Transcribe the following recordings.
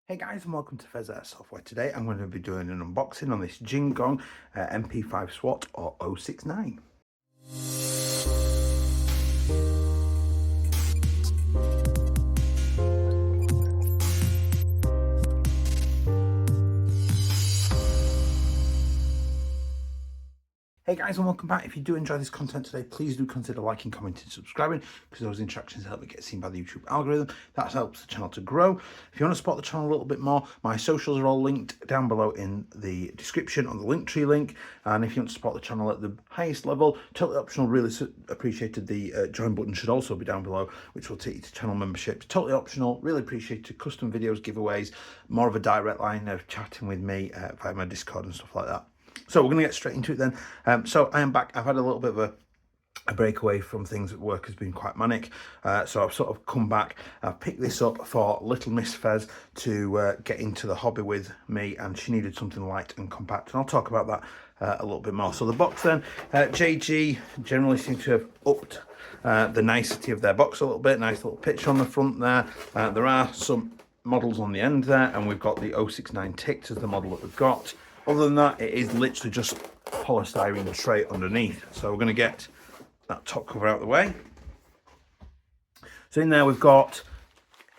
Hey guys, and welcome to Pheas Airsoft, where today I'm going to be doing an unboxing on this JING GONG MP5 SWAT or 069. Hey guys, and welcome back. If you do enjoy this content today, please do consider liking, commenting, subscribing, because those interactions help me get seen by the YouTube algorithm. That helps the channel to grow. If you want to support the channel a little bit more, my socials are all linked down below in the description on the Linktree link. And if you want to support the channel at the highest level, totally optional, really appreciated. The join button should also be down below, which will take you to channel membership. Totally optional, really appreciated. Custom videos, giveaways, more of a direct line of chatting with me via my Discord and stuff like that. So we're going to get straight into it then. So I am back. I've had a little bit of a breakaway from things at work. Has been quite manic. So I've sort of come back. I've picked this up for little Miss Pheas to get into the hobby with me, and she needed something light and compact. And I'll talk about that a little bit more. So the box then, JG generally seem to have upped the nicety of their box a little bit. Nice little picture on the front there. There are some models on the end there, and we've got the 069 ticked as the model that we've got. Other than that, it is literally just polystyrene tray underneath. So we're going to get that top cover out of the way. So in there we've got,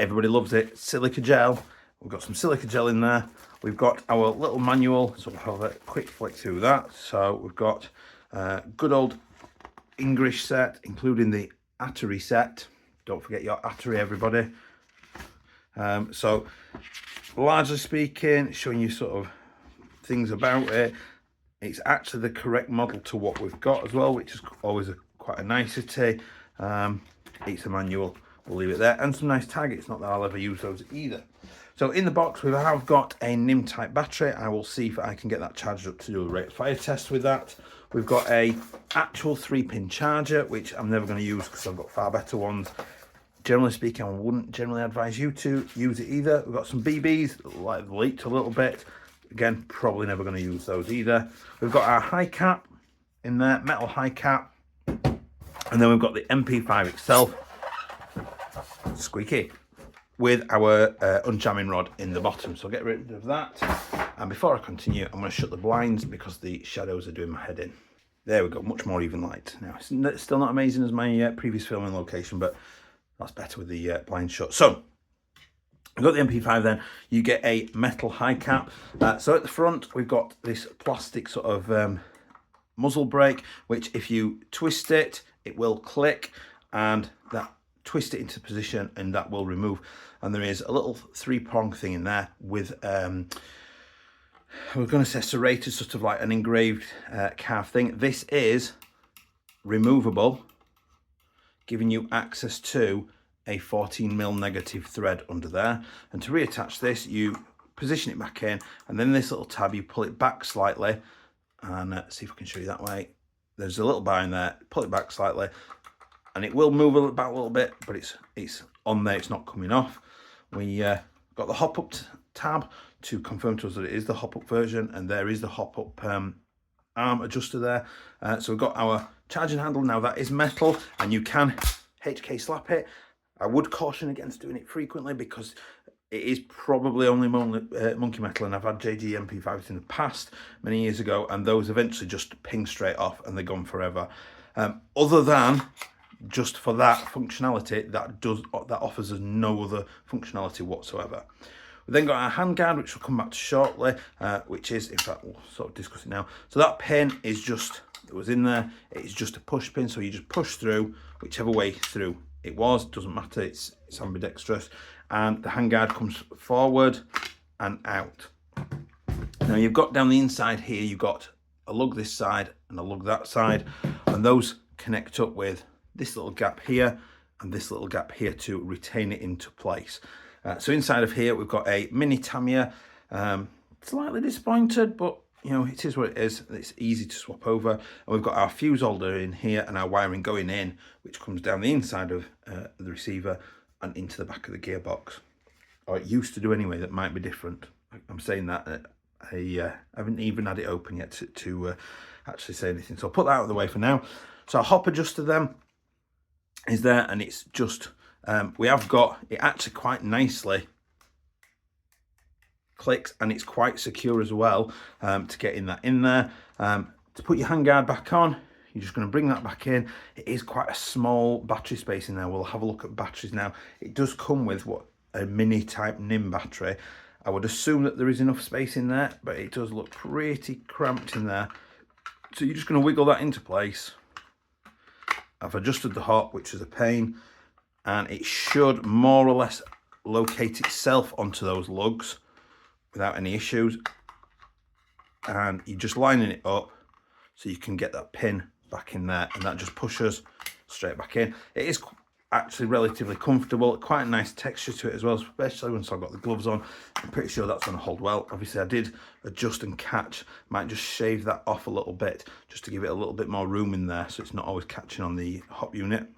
everybody loves it, silica gel. We've got some silica gel in there. We've got our little manual, so we'll have a quick flick through that. So we've got good old English set, including the Atari set. Don't forget your Atari, everybody. So largely speaking, showing you sort of things about it. It's actually the correct model to what we've got as well, which is always quite a nicety. It's a manual, we'll leave it there, and some nice targets. Not that I'll ever use those either. So in the box we have got a NIM type battery. I will see if I can get that charged up to do a rate of fire test with that. We've got a actual 3-pin charger, which I'm never going to use because I've got far better ones. Generally speaking, I wouldn't generally advise you to use it either. We've got some BBs, like leaked a little bit. Again, probably never going to use those either. We've got our high cap in there, metal high cap. And then we've got the MP5 itself, squeaky, with our unjamming rod in the bottom. So I'll get rid of that. And before I continue, I'm going to shut the blinds because the shadows are doing my head in. There we go, much more even light. Now, it's still not amazing as my previous filming location, but that's better with the blinds shut. So, we've got the MP5 then. You get a metal high cap. So at the front, we've got this plastic sort of muzzle brake, which if you twist it, it will click, and that twist it into position and that will remove. And there is a little 3-prong thing in there with, we're going to say serrated, sort of like an engraved calf thing. This is removable, giving you access to a 14mm negative thread under there. And to reattach this, you position it back in, and then this little tab, you pull it back slightly, and see if I can show you that way. There's a little bar in there, pull it back slightly, and it will move about a little bit, but it's on there, it's not coming off. We got the hop-up tab to confirm to us that it is the hop-up version, and there is the hop-up arm adjuster there. So we've got our charging handle. Now that is metal, and you can HK slap it. I would caution against doing it frequently because it is probably only monkey metal, and I've had JG MP5s in the past many years ago, and those eventually just ping straight off and they're gone forever. Other than just for that functionality, that offers us no other functionality whatsoever. We then got our handguard, which we'll come back to shortly, which is, in fact, we'll sort of discuss it now. So that pin is just, that was in there, it's just a push pin, so you just push through whichever way through it was, doesn't matter, it's ambidextrous, and the handguard comes forward and out. Now you've got down the inside here, you've got a lug this side and a lug that side, and those connect up with this little gap here and this little gap here to retain it into place. So inside of here we've got a mini Tamiya, slightly disappointed, but you know, it is what it is. It's easy to swap over. And we've got our fuse holder in here and our wiring going in, which comes down the inside of the receiver and into the back of the gearbox. Or it used to do anyway. That might be different. I'm saying that I haven't even had it open yet to actually say anything. So I'll put that out of the way for now. So our hop adjuster then is there, and it's just, we have got it actually quite nicely clicks, and it's quite secure as well to getting that in there. To put your handguard back on, you're just going to bring that back in. It is quite a small battery space in there. We'll have a look at batteries now. It does come with a mini type NIM battery. I would assume that there is enough space in there, but it does look pretty cramped in there. So you're just going to wiggle that into place. I've adjusted the hop, which is a pain, and it should more or less locate itself onto those lugs without any issues. And you're just lining it up so you can get that pin back in there, and that just pushes straight back in. It is actually relatively comfortable, quite a nice texture to it as well, especially once I've got the gloves on. I'm pretty sure that's going to hold well. Obviously I did adjust and catch, might just shave that off a little bit just to give it a little bit more room in there so it's not always catching on the hop unit.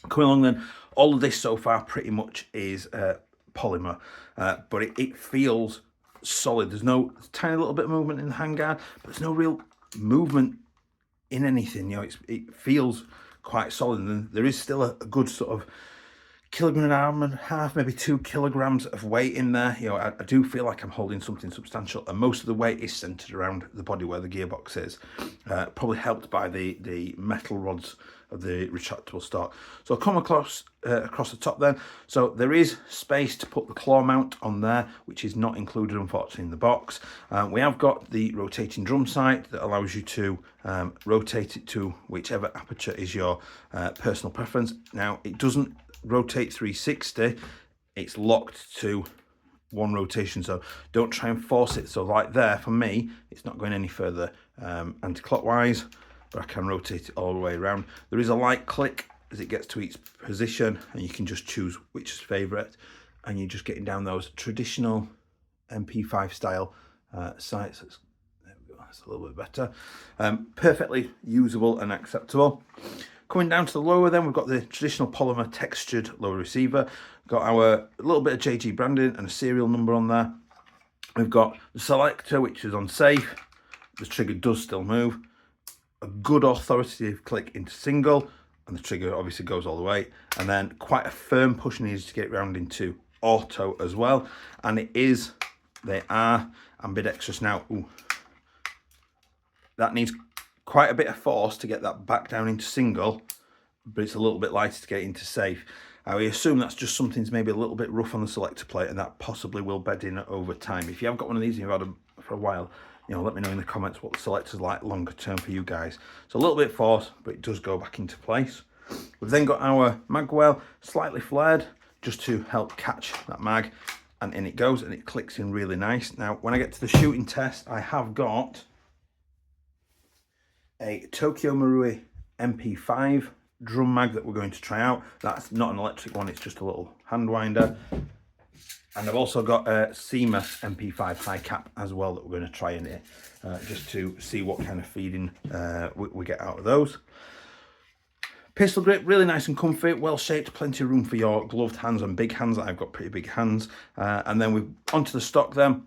Coming along then, all of this so far pretty much is polymer, but it feels solid. There's no tiny little bit of movement in the handguard, but there's no real movement in anything. You know, it feels quite solid, and there is still a good sort of kilogram and a half, maybe 2 kilograms of weight in there. You know, I do feel like I'm holding something substantial, and most of the weight is centered around the body where the gearbox is, probably helped by the metal rods of the retractable stock. So I'll come across the top then. So there is space to put the claw mount on there, which is not included unfortunately in the box. We have got the rotating drum sight that allows you to rotate it to whichever aperture is your personal preference. Now it doesn't rotate 360, it's locked to one rotation, so don't try and force it. So like there, for me, it's not going any further anti-clockwise, but I can rotate it all the way around. There is a light click as it gets to each position, and you can just choose which is favourite, and you're just getting down those traditional MP5 style sights. There we go, that's a little bit better. Perfectly usable and acceptable. Coming down to the lower then, we've got the traditional polymer textured lower receiver. Got our little bit of JG branding and a serial number on there. We've got the selector, which is on safe. The trigger does still move. A good authoritative click into single, and the trigger obviously goes all the way. And then quite a firm push needs to get round into auto as well. And they are ambidextrous now. Ooh. That needs quite a bit of force to get that back down into single, but it's a little bit lighter to get into safe. We assume that's just something's maybe a little bit rough on the selector plate, and that possibly will bed in over time. If you have got one of these and you've had them for a while, you know, let me know in the comments what the selector's like longer term for you guys. So a little bit of force, but it does go back into place. We've then got our mag well slightly flared just to help catch that mag, and in it goes, and it clicks in really nice. Now when I get to the shooting test, I have got a Tokyo Marui MP5 drum mag that we're going to try out. That's not an electric one, it's just a little hand winder. And I've also got a SEMA MP5 high cap as well that we're going to try in it, just to see what kind of feeding we get out of those. Pistol grip, really nice and comfy, well shaped, plenty of room for your gloved hands and big hands. I've got pretty big hands. And then we're onto the stock then.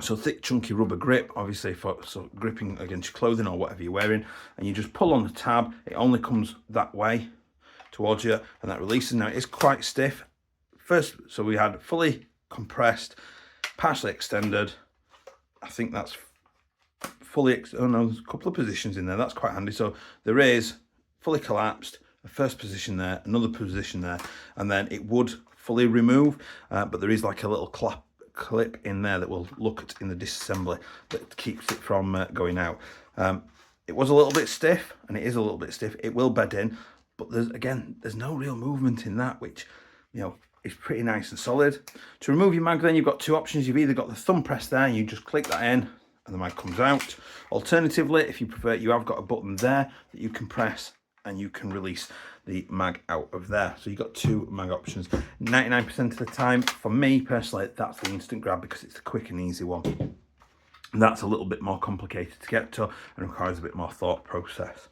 So thick chunky rubber grip, obviously for gripping against your clothing or whatever you're wearing, and you just pull on the tab. It only comes that way towards you, and that releases. Now it is quite stiff. First, so we had fully compressed, partially extended. I think that's fully, oh no, there's a couple of positions in there. That's quite handy. So there is fully collapsed, a first position there, another position there, and then it would fully remove, but there is like a little clip in there that we'll look at in the disassembly that keeps it from going out. It was a little bit stiff, and it is a little bit stiff. It will bed in, but there's no real movement in that, which, you know, is pretty nice and solid. To remove your mag then, you've got two options. You've either got the thumb press there, and you just click that in and the mag comes out. Alternatively, if you prefer, you have got a button there that you can press and you can release the mag out of there. So you've got two mag options. 99% of the time, for me personally, that's the instant grab because it's the quick and easy one. And that's a little bit more complicated to get to and requires a bit more thought process.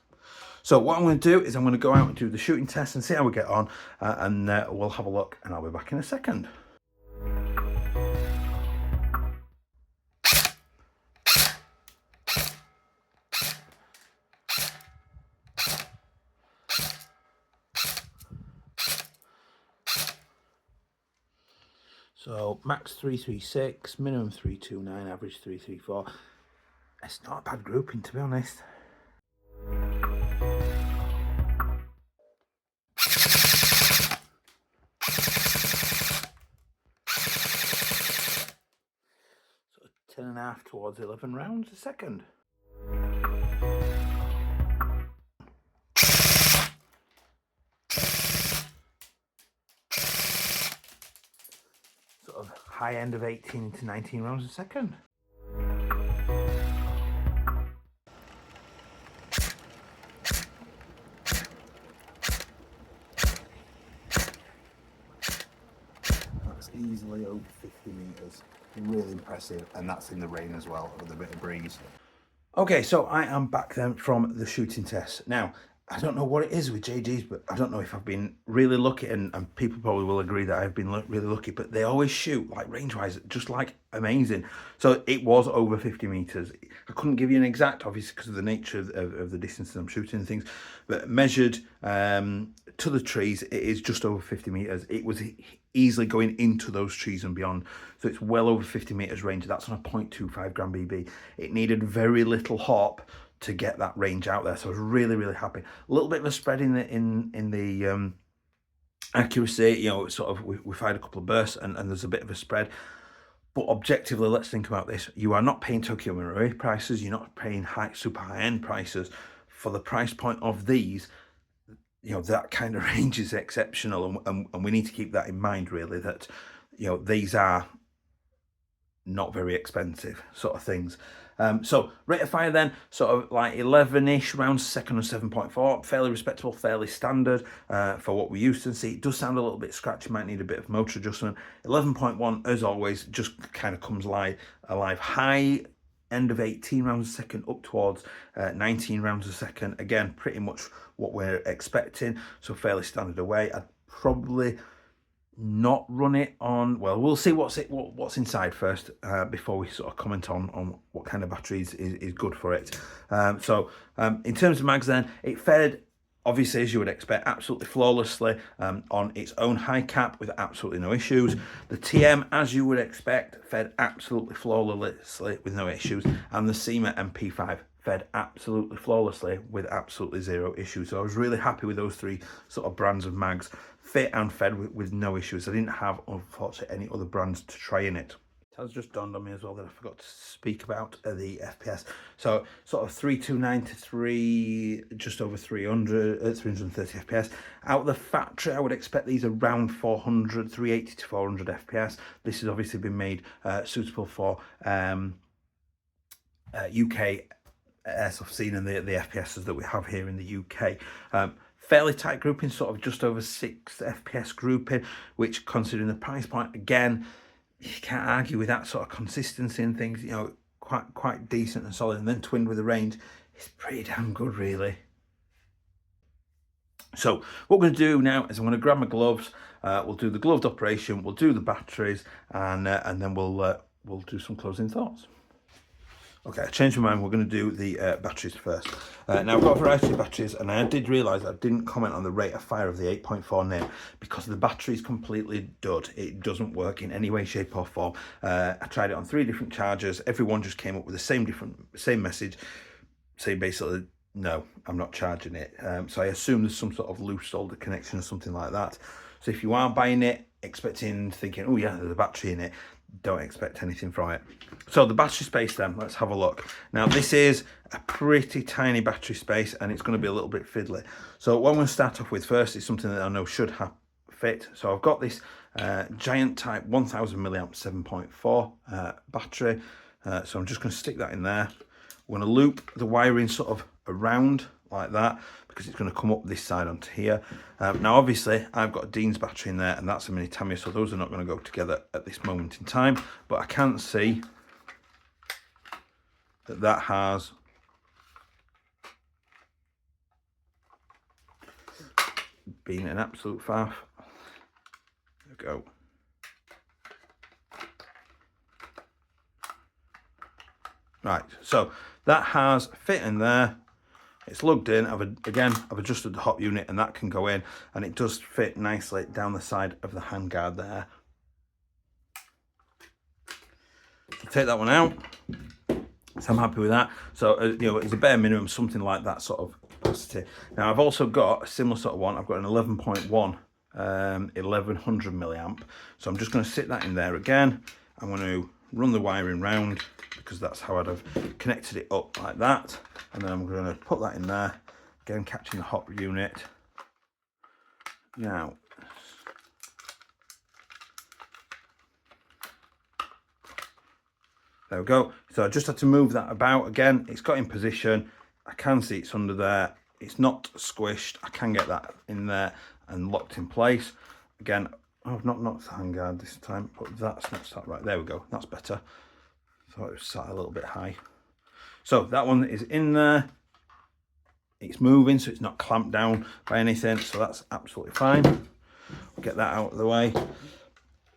So what I'm going to do is I'm going to go out and do the shooting test and see how we get on, and we'll have a look, and I'll be back in a second. So So max 336, minimum 329, average 334. It's not a bad grouping, to be honest. So 10.5 towards 11 rounds a second. Sort of high end of 18 to 19 rounds a second. That's easily over 50 meters. Really impressive, and that's in the rain as well, with a bit of breeze. Okay, so I am back then from the shooting test. Now, I don't know what it is with JGs, but I don't know if I've been really lucky, and people probably will agree that I've been really lucky, but they always shoot, like range-wise, just like amazing. So it was over 50 meters. I couldn't give you an exact, obviously, because of the nature of the distances I'm shooting and things, but measured to the trees, it is just over 50 meters. It was easily going into those trees and beyond. So it's well over 50 meters range. That's on a 0.25 gram BB. It needed very little hop to get that range out there. So I was really, really happy. A little bit of a spread in the accuracy, you know, sort of we fired a couple of bursts and there's a bit of a spread. But objectively, let's think about this. You are not paying Tokyo Marui prices. You're not paying super high-end prices. For the price point of these, you know, that kind of range is exceptional. And we need to keep that in mind, really, that, you know, these are not very expensive sort of things. So rate of fire then, sort of like 11-ish rounds a second or 7.4, fairly respectable, fairly standard for what we used to see. It does sound a little bit scratchy, might need a bit of motor adjustment. 11.1, as always, just kind of comes alive. High end of 18 rounds a second up towards 19 rounds a second. Again, pretty much what we're expecting, so fairly standard away. I'd probably not run it on, well, we'll see what's inside first before we sort of comment on what kind of batteries is good for it. In terms of mags then, it fared, obviously, as you would expect, absolutely flawlessly on its own high cap with absolutely no issues. The TM, as you would expect, fed absolutely flawlessly with no issues, and the SEMA MP5 fed absolutely flawlessly with absolutely zero issues. So I was really happy with those three sort of brands of mags, fit and fed with no issues. I didn't have, unfortunately, any other brands to try in it. It has just dawned on me as well that I forgot to speak about the FPS. So sort of 329 to just over 330 FPS. Out of the factory, I would expect these around 380 to 400 FPS. This has obviously been made suitable for UK Airsoft scene and the FPSs that we have here in the UK. Fairly tight grouping, sort of just over 6 FPS grouping, which, considering the price point, again, you can't argue with that sort of consistency and things. You know, quite decent and solid, and then twinned with the range, it's pretty damn good, really. So what we're going to do now is I'm going to grab my gloves. We'll do the gloved operation, we'll do the batteries, and then we'll do some closing thoughts. Okay, I changed my mind. We're going to do the batteries first. Now, I've got a variety of batteries, and I did realise I didn't comment on the rate of fire of the 8.4 NIM because the battery is completely dud. It doesn't work in any way, shape or form. I tried it on 3 different chargers. Everyone just came up with the same message, saying basically, no, I'm not charging it. So I assume there's some sort of loose solder connection or something like that. So if you are buying it, thinking, oh yeah, there's a battery in it, don't expect anything from it. So the battery space then, let's have a look. Now this is a pretty tiny battery space and it's going to be a little bit fiddly. So what I'm going to start off with first is something that I know should fit. So I've got this giant type 1000 milliamp 7.4 battery. So I'm just going to stick that in there. We're going to loop the wiring sort of around like that because it's going to come up this side onto here. Now obviously I've got a Dean's battery in there and that's a mini Tamiya, so those are not going to go together at this moment in time, but I can see that has been an absolute faff. There we go. Right, so that has fit in there. It's lugged in. I've adjusted the hop unit and that can go in, and it does fit nicely down the side of the handguard there. take that one out. So I'm happy with that. So, you know, it's a bare minimum, something like that sort of capacity. Now, I've also got a similar sort of one. I've got an 11.1, 1100 milliamp. So I'm just going to sit that in there again. I'm going to run the wiring round because that's how I'd have connected it up like that. And then I'm going to put that in there. Again, catching the hop unit. Now, there we go. So I just had to move that about again. It's got in position. I can see it's under there. It's not squished. I can get that in there and locked in place. Again, oh, I've not knocked the handguard this time, but that's not sat right. There we go. That's better. So it was sat a little bit high. So that one is in there. It's moving, so it's not clamped down by anything. So that's absolutely fine. We'll get that out of the way.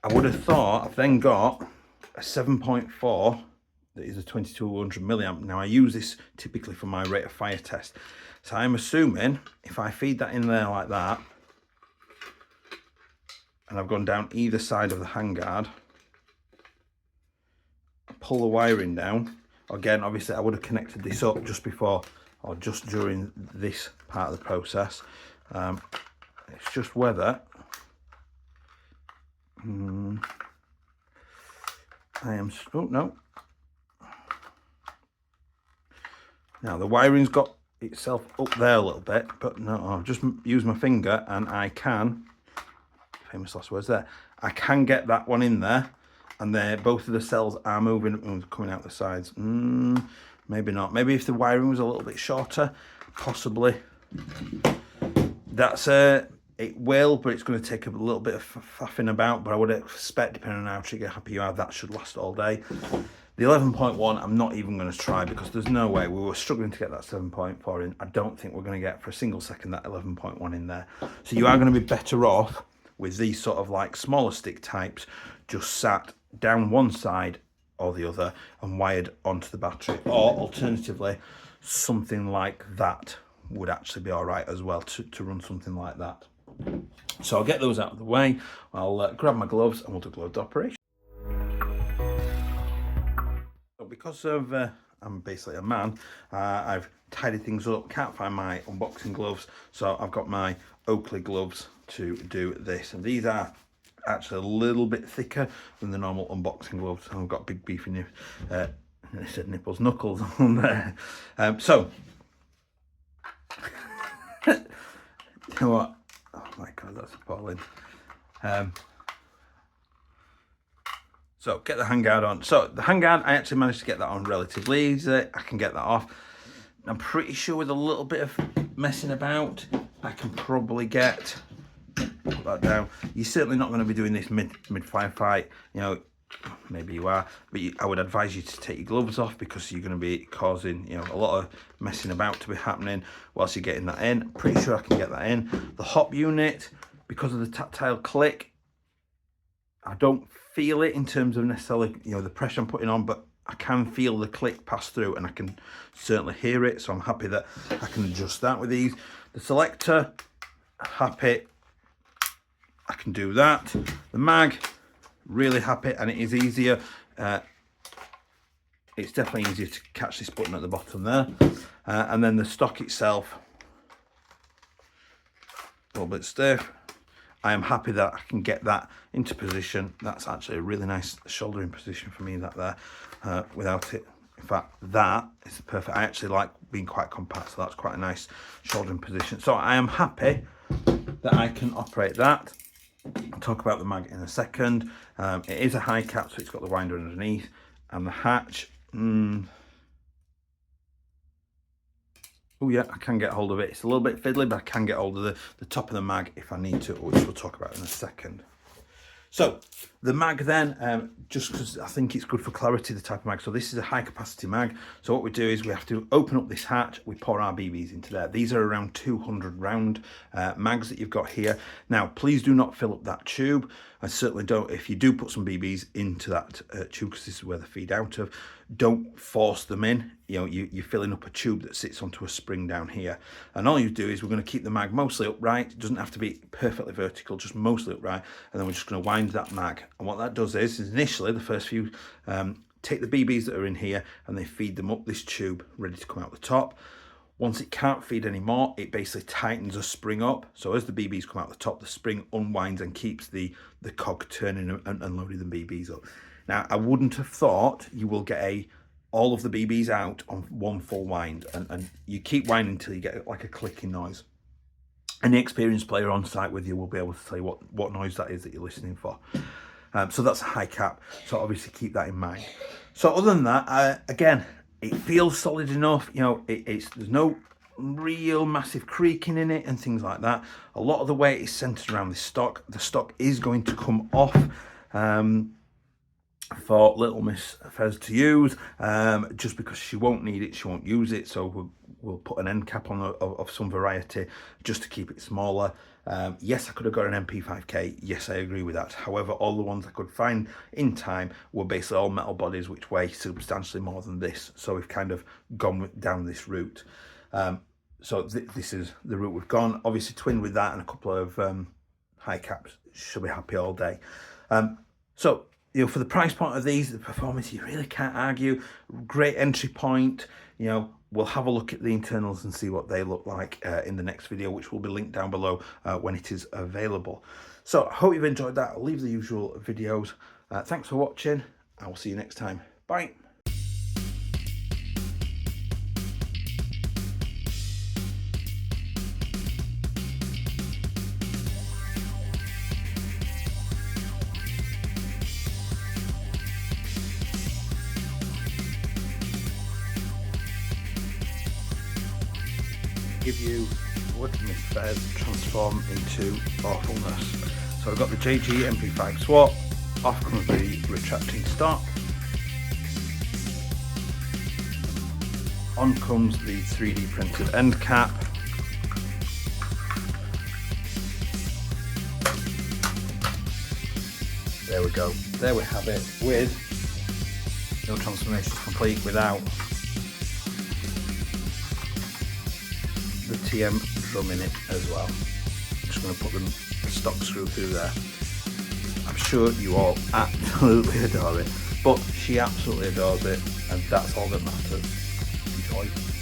I would have thought I've then got a 7.4 that is a 2200 milliamp. Now I use this typically for my rate of fire test. So I'm assuming if I feed that in there like that, and I've gone down either side of the handguard, pull the wiring down. Again, obviously I would have connected this up just before or just during this part of the process. It's just whether I am, oh no. Now the wiring's got itself up there a little bit, but no, I'll just use my finger and I can, famous last words there, I can get that one in there, and there both of the cells are moving and coming out the sides. Maybe not. Maybe if the wiring was a little bit shorter, possibly. That's it will, but it's going to take a little bit of faffing about, but I would expect, depending on how trigger happy you are, that should last all day. The 11.1 I'm not even going to try because there's no way. We were struggling to get that 7.4 in. I don't think we're going to get for a single second that 11.1 in there. So you are going to be better off with these sort of like smaller stick types just sat down one side or the other and wired onto the battery, or alternatively something like that would actually be all right as well to run something like that. So I'll get those out of the way. I'll grab my gloves and we'll do gloved operation. So because of I'm basically a man, I've tidied things up, can't find my unboxing gloves, so I've got my Oakley gloves to do this, and these are actually a little bit thicker than the normal unboxing gloves. I've got big beefy I said nipples, knuckles on there. So you know what? Oh my god, that's appalling. So get the handguard on. So the handguard, I actually managed to get that on relatively easy. I can get that off. I'm pretty sure with a little bit of messing about, I can probably get, put that down. You're certainly not going to be doing this mid-firefight, you know, maybe you are, but I would advise you to take your gloves off because you're going to be causing, you know, a lot of messing about to be happening whilst you're getting that in. Pretty sure I can get that in. The hop unit, because of the tactile click, I don't feel it in terms of necessarily, you know, the pressure I'm putting on, but I can feel the click pass through and I can certainly hear it. So I'm happy that I can adjust that with these. The selector, happy, I can do that. The mag, really happy, and it is easier. It's definitely easier to catch this button at the bottom there. And then the stock itself, a little bit stiff. I am happy that I can get that into position. That's actually a really nice shouldering position for me, that there, without it. In fact, that is perfect. I actually like being quite compact, so that's quite a nice shouldering position. So I am happy that I can operate that. I'll talk about the mag in a second. It is a high cap, so it's got the winder underneath, and the hatch. Oh yeah, I can get hold of it. It's a little bit fiddly, but I can get hold of the top of the mag if I need to, which we'll talk about in a second. So the mag then, just because I think it's good for clarity, the type of mag. So this is a high capacity mag. So what we do is we have to open up this hatch, we pour our BBs into there. These are around 200 round mags that you've got here. Now, please do not fill up that tube. I certainly don't, if you do put some BBs into that tube, because this is where they feed out of, don't force them in. You know, you're filling up a tube that sits onto a spring down here. And all you do is we're going to keep the mag mostly upright. It doesn't have to be perfectly vertical, just mostly upright. And then we're just going to wind that mag. And what that does is initially, the first few take the BBs that are in here and they feed them up this tube ready to come out the top. Once it can't feed anymore, it basically tightens the spring up. So as the BBs come out the top, the spring unwinds and keeps the cog turning and loading the BBs up. Now, I wouldn't have thought you will get all of the BBs out on one full wind, and you keep winding until you get like a clicking noise. Any experienced player on site with you will be able to tell you what noise that is that you're listening for. So that's a high cap, so obviously keep that in mind. So other than that, again, it feels solid enough. You know, there's no real massive creaking in it and things like that. A lot of the weight is centered around the stock. The stock is going to come off for little Miss Pheas to use, just because she won't need it, she won't use it. So we'll put an end cap on of some variety just to keep it smaller. Yes, I could have got an MP5K. Yes, I agree with that. However, all the ones I could find in time were basically all metal bodies, which weigh substantially more than this. So we've kind of gone down this route. So this is the route we've gone. Obviously, twinned with that and a couple of high caps, should be happy all day. So, you know, for the price point of these, the performance, you really can't argue. Great entry point. You know, we'll have a look at the internals and see what they look like in the next video, which will be linked down below when it is available. So I hope you've enjoyed that. I'll leave the usual videos. Thanks for watching. I will see you next time. Bye. Give you little Miss Pheas transform into awfulness. So I've got the JG MP5 SWAT, off comes the retracting stock, on comes the 3D printed end cap, there we go, there we have it, with no transformations complete without the TM drum in it as well. I'm just going to put the stock screw through there. I'm sure you all absolutely adore it, but she absolutely adores it, and that's all that matters. Enjoy.